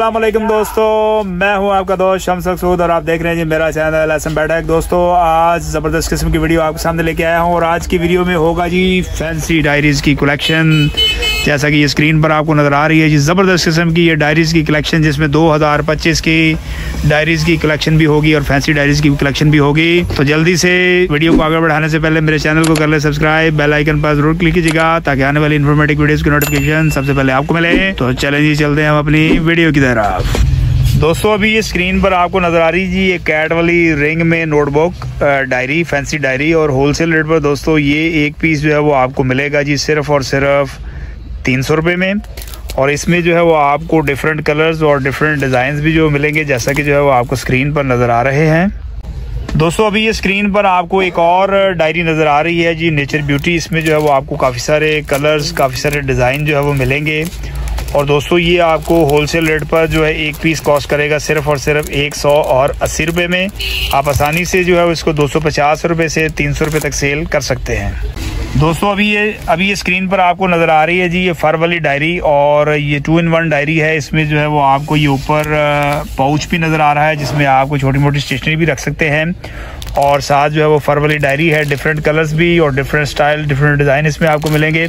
अस्सलाम वालेकुम दोस्तों, मैं हूं आपका दोस्त शम्स सूद और आप देख रहे हैं जी मेरा चैनल एसएम बैठक। दोस्तों आज ज़बरदस्त किस्म की वीडियो आपके सामने लेके आया हूं और आज की वीडियो में होगा जी फैंसी डायरीज़ की कलेक्शन। जैसा कि ये स्क्रीन पर आपको नज़र आ रही है जी, ज़बरदस्त किस्म की ये डायरीज़ की कलेक्शन, जिसमें 2025 की डायरीज़ की कलेक्शन भी होगी और फैंसी डायरीज़ की कलेक्शन भी होगी। तो जल्दी से वीडियो को आगे बढ़ाने से पहले मेरे चैनल को कर ले सब्सक्राइब, बेल आइकन पर जरूर क्लिक कीजिएगा ताकि आने वाली इन्फॉर्मेटिव वीडियोज़ की नोटिफिकेशन सबसे पहले आपको मिले। तो चलें जी, चलते हैं हम अपनी वीडियो की तरफ। दोस्तों अभी ये स्क्रीन पर आपको नजर आ रही जी ये कैट वाली रिंग में नोटबुक डायरी, फैंसी डायरी और होलसेल रेट पर दोस्तों ये एक पीस जो है वो आपको मिलेगा जी सिर्फ और सिर्फ 300 रुपये में। और इसमें जो है वो आपको डिफरेंट कलर्स और डिफरेंट डिज़ाइंस भी जो मिलेंगे, जैसा कि जो है वो आपको स्क्रीन पर नज़र आ रहे हैं। दोस्तों अभी ये स्क्रीन पर आपको एक और डायरी नज़र आ रही है जी, नेचर ब्यूटी। इसमें जो है वो आपको काफ़ी सारे कलर्स, काफ़ी सारे डिज़ाइन जो है वो मिलेंगे। और दोस्तों ये आपको होलसेल रेट पर जो है एक पीस कॉस्ट करेगा सिर्फ और सिर्फ 180 रुपये में। आप आसानी से जो है इसको 250 रुपये से 300 रुपये तक सेल कर सकते हैं। दोस्तों अभी ये स्क्रीन पर आपको नज़र आ रही है जी ये फर वाली डायरी और ये 2-in-1 डायरी है। इसमें जो है वो आपको ये ऊपर पाउच भी नज़र आ रहा है जिसमें आपको छोटी मोटी स्टेशनरी भी रख सकते हैं। और साथ जो है वो फर वाली डायरी है, डिफरेंट कलर्स भी और डिफरेंट स्टाइल, डिफरेंट डिज़ाइन इसमें आपको मिलेंगे।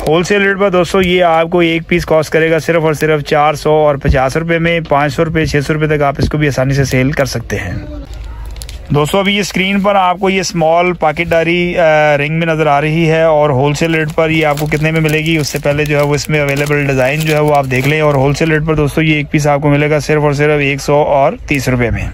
होलसेल रेट पर दोस्तों ये आपको एक पीस कॉस्ट करेगा सिर्फ और सिर्फ 450 रुपये में। 500 रुपये, 600 रुपये तक आप इसको भी आसानी से सेल कर सकते हैं। दोस्तों अभी ये स्क्रीन पर आपको ये स्मॉल पॉकेट डायरी रिंग में नज़र आ रही है और होलसेल रेट पर ये आपको कितने में मिलेगी उससे पहले जो है वो इसमें अवेलेबल डिज़ाइन जो है वो आप देख लें। और होलसेल रेट पर दोस्तों ये एक पीस आपको मिलेगा सिर्फ और सिर्फ 130 रुपये में।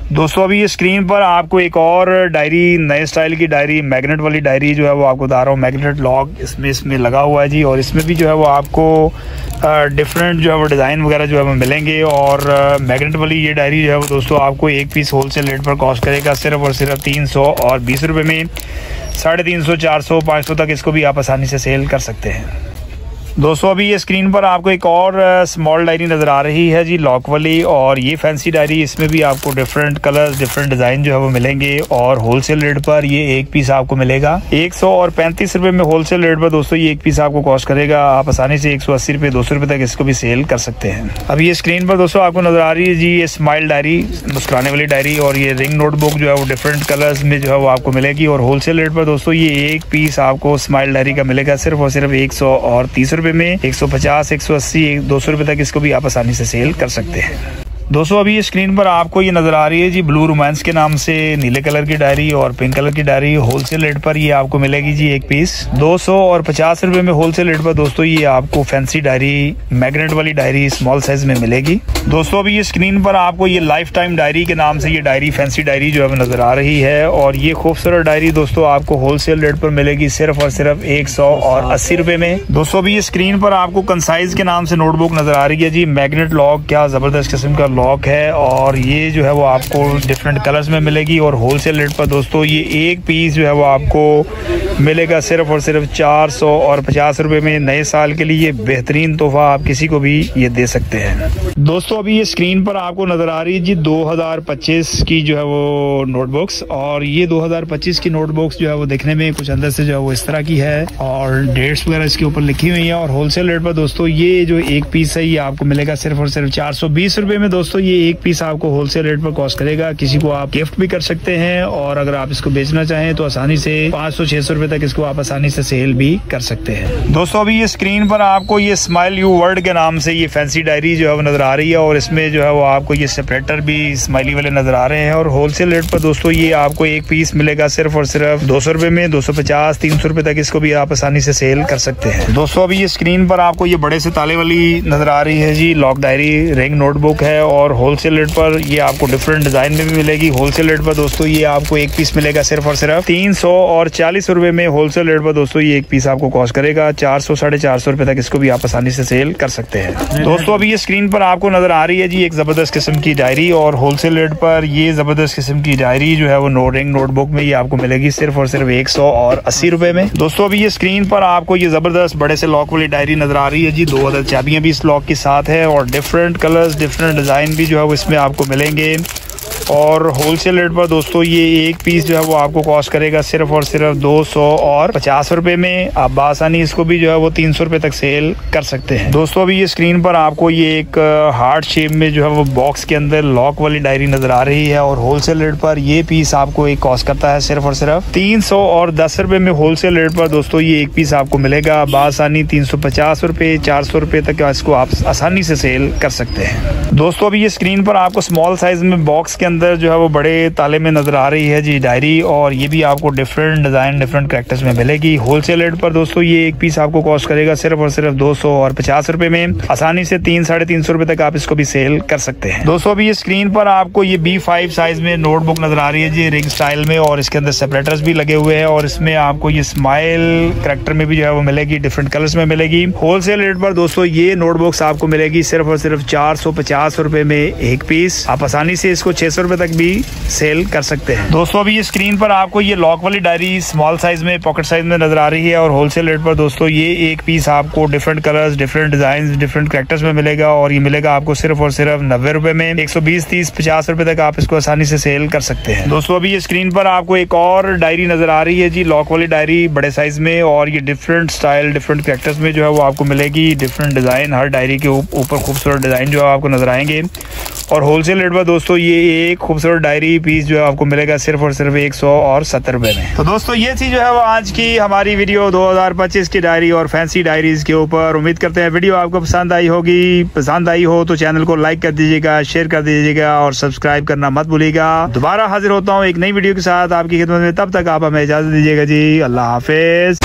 दोस्तों अभी ये स्क्रीन पर आपको एक और डायरी, नए स्टाइल की डायरी, मैग्नेट वाली डायरी जो है वो आपको बता रहा हूँ, मैग्नेट लॉक इसमें लगा हुआ है जी। और इसमें भी जो है वो आपको डिफरेंट जो है वो डिज़ाइन वगैरह जो है वो मिलेंगे। और मैग्नेट वाली ये डायरी जो है वो दोस्तों आपको एक पीस होलसेल रेट पर कॉस्ट करेगा सिर्फ और सिर्फ 320 रुपये में। 350, 400, 500 तक इसको भी आप आसानी से सेल कर सकते हैं। दोस्तों अभी ये स्क्रीन पर आपको एक और स्मॉल डायरी नज़र आ रही है जी, लॉक वाली। और ये फैंसी डायरी, इसमें भी आपको डिफरेंट कलर्स, डिफरेंट डिज़ाइन जो है वो मिलेंगे। और होलसेल रेट पर ये एक पीस आपको मिलेगा 135 रुपये में। होलसेल रेट पर दोस्तों ये एक पीस आपको कॉस्ट करेगा। आप आसानी से 180 रुपये, 200 रुपये तक इसको भी सेल कर सकते हैं। अभी ये स्क्रीन पर दोस्तों आपको नज़र आ रही है जी ये स्माइल डायरी, मुस्कुराने वाली डायरी। और ये रिंग नोटबुक जो है वो डिफरेंट कलर्स में जो है वो आपको मिलेगी। और होलसेल रेट पर दोस्तों ये एक पीस आपको स्माइल डायरी का मिलेगा सिर्फ और सिर्फ 130 रुपये में। 150, 180, 200 रुपये तक इसको भी आप आसानी से सेल कर सकते हैं। दोस्तों अभी ये स्क्रीन पर आपको ये नज़र आ रही है जी ब्लू रोमांस के नाम से नीले कलर की डायरी और पिंक कलर की डायरी। होलसेल रेट पर ये आपको मिलेगी जी एक पीस 250 रुपये में। होलसेल रेट पर दोस्तों ये आपको फैंसी डायरी, मैग्नेट वाली डायरी स्मॉल साइज में मिलेगी। दोस्तों अभी ये स्क्रीन पर आपको ये लाइफ टाइम डायरी के नाम से ये डायरी, फैंसी डायरी जो है नज़र आ रही है। और ये खूबसूरत डायरी दोस्तों आपको होलसेल रेट पर मिलेगी सिर्फ और सिर्फ 180 रुपये में। दोस्तों अभी ये स्क्रीन पर आपको कंसाइज के नाम से नोटबुक नज़र आ रही है जी, मैग्नेट लॉक, क्या ज़बरदस्त किस्म का लॉक है। और ये जो है वो आपको डिफरेंट कलर्स में मिलेगी। और होलसेल रेट पर दोस्तों ये एक पीस जो है वो आपको मिलेगा सिर्फ और सिर्फ 450 रुपये में। नए साल के लिए बेहतरीन तोहफा आप किसी को भी ये दे सकते हैं। दोस्तों अभी ये स्क्रीन पर आपको नजर आ रही है जी 2025 की जो है वो नोटबुक्स। और ये 2025 की नोटबुक्स जो है वो देखने में कुछ अंदर से जो है वो इस तरह की है और डेट्स वगैरह इसके ऊपर लिखी हुई है। और होलसेल रेट पर दोस्तों ये जो एक पीस है ये आपको मिलेगा सिर्फ और सिर्फ 420 रुपये में। दोस्तों ये एक पीस आपको होलसेल रेट पर कॉस्ट करेगा। किसी को आप गिफ्ट भी कर सकते हैं और अगर आप इसको बेचना चाहें तो आसानी से 500-600 रुपए तक इसको आप आसानी से सेल भी कर सकते हैं। दोस्तों अभी ये स्क्रीन पर आपको ये स्माइल यू वर्ल्ड के नाम से ये फैंसी डायरी जो है वो नजर आ रही है। और इसमें जो है वो आपको ये सेपरेटर भी स्माइली वाले नजर आ रहे हैं। और होलसेल रेट पर दोस्तों ये आपको एक पीस मिलेगा सिर्फ और सिर्फ 200 रुपए में। 250, 300 रुपए तक इसको भी आप आसानी से सेल कर सकते हैं। दोस्तों अभी ये स्क्रीन पर आपको ये बड़े से ताले वाली नजर आ रही है जी, लॉक डायरी, रिंग नोटबुक है। और होलसेल रेट पर ये आपको डिफरेंट डिजाइन में भी मिलेगी। होलसेल रेट पर दोस्तों ये आपको एक पीस मिलेगा सिर्फ और सिर्फ 340 रुपए में। होलसेल रेट पर दोस्तों ये एक पीस आपको कॉस्ट करेगा 400-450 रुपए तक इसको भी आप आसानी से सेल कर सकते हैं। दोस्तों अभी ये स्क्रीन पर आपको नजर आ रही है जी एक जबरदस्त किस्म की डायरी। और होलसेल रेट पर ये जबरदस्त किस्म की डायरी जो है वो रिंग नोटबुक में ये आपको मिलेगी सिर्फ और सिर्फ 180 रुपए में। दोस्तों अभी ये स्क्रीन पर आपको ये जबरदस्त बड़े से लॉक वाली डायरी नजर आ रही है जी। 2 अदद चाबियां भी इस लॉक के साथ है और डिफरेंट कलर्स, डिफरेंट डिजाइन भी जो है वो इसमें आपको मिलेंगे। और होलसेल रेट पर दोस्तों ये एक पीस जो है वो आपको कॉस्ट करेगा सिर्फ और सिर्फ 250 रुपए में। आप बासानी इसको भी जो है वो 300 रुपए तक सेल कर सकते हैं। दोस्तों अभी ये स्क्रीन पर आपको ये एक हार्ट शेप में जो है वो बॉक्स के अंदर लॉक वाली डायरी नजर आ रही है और होलसेल रेट पर ये पीस आपको एक कॉस्ट करता है सिर्फ और सिर्फ 310 रुपए में। होलसेल रेट पर दोस्तों ये एक पीस आपको मिलेगा बासानी 350 रुपए 400 रुपए तक इसको आप आसानी से सेल कर सकते हैं। दोस्तों अभी ये स्क्रीन पर आपको स्मॉल साइज में बॉक्स के अंदर जो है वो बड़े ताले में नजर आ रही है जी डायरी, और ये भी आपको डिफरेंट डिजाइन डिफरेंट कैरेक्टर्स में मिलेगी। होलसेल रेट पर दोस्तों ये एक पीस आपको कॉस्ट करेगा सिर्फ और सिर्फ 250 रुपए में। आसानी से 300-350 रुपए तक आप इसको भी सेल कर सकते हैं। दोस्तों अभी ये स्क्रीन पर आपको ये B5 साइज में नोटबुक नजर आ रही है जी रिंग स्टाइल में, और इसके अंदर सेपरेटर्स भी लगे हुए हैं और इसमें आपको ये स्माइल कैरेक्टर में भी जो है वो मिलेगी, डिफरेंट कलर्स में मिलेगी। होलसेल रेट पर दोस्तों ये नोटबुक्स आपको मिलेगी सिर्फ और सिर्फ 450 रुपए में एक पीस। आप आसानी से इसको 600 रुपए तक भी सेल कर सकते हैं। दोस्तों अभी ये स्क्रीन पर आपको ये लॉक वाली डायरी स्मॉल साइज में पॉकेट साइज में नजर आ रही है और होलसेल रेट पर दोस्तों ये एक पीस आपको different colours different design different characters में मिलेगा और ये मिलेगा आपको सिर्फ और सिर्फ 90 रुपए में। 120, 30, 50 रुपए तक आप इसको आसानी से सेल कर सकते हैं। दोस्तों अभी ये स्क्रीन पर आपको एक और डायरी नजर आ रही है जी लॉक वाली डायरी बड़े साइज में, और ये डिफरेंट स्टाइल डिफरेंट कैरेक्टर्स में जो है वो आपको मिलेगी, डिफरेंट डिजाइन हर डायरी के ऊपर खूबसूरत डिजाइन जो है आपको नजर आएंगे। और होलसेल रेट पर दोस्तों ये एक खूबसूरत डायरी पीस जो है आपको मिलेगा सिर्फ और सिर्फ 170 रुपए में। तो दोस्तों ये थी जो है वो आज की हमारी वीडियो 2025 की डायरी और फैंसी डायरीज के ऊपर। उम्मीद करते हैं वीडियो आपको पसंद आई होगी। पसंद आई हो तो चैनल को लाइक कर दीजिएगा, शेयर कर दीजिएगा और सब्सक्राइब करना मत भूलिएगा। दोबारा हाजिर होता हूँ एक नई वीडियो के साथ आपकी खिदमत में, तब तक आप हमें इजाजत दीजिएगा जी। अल्लाह हाफिज।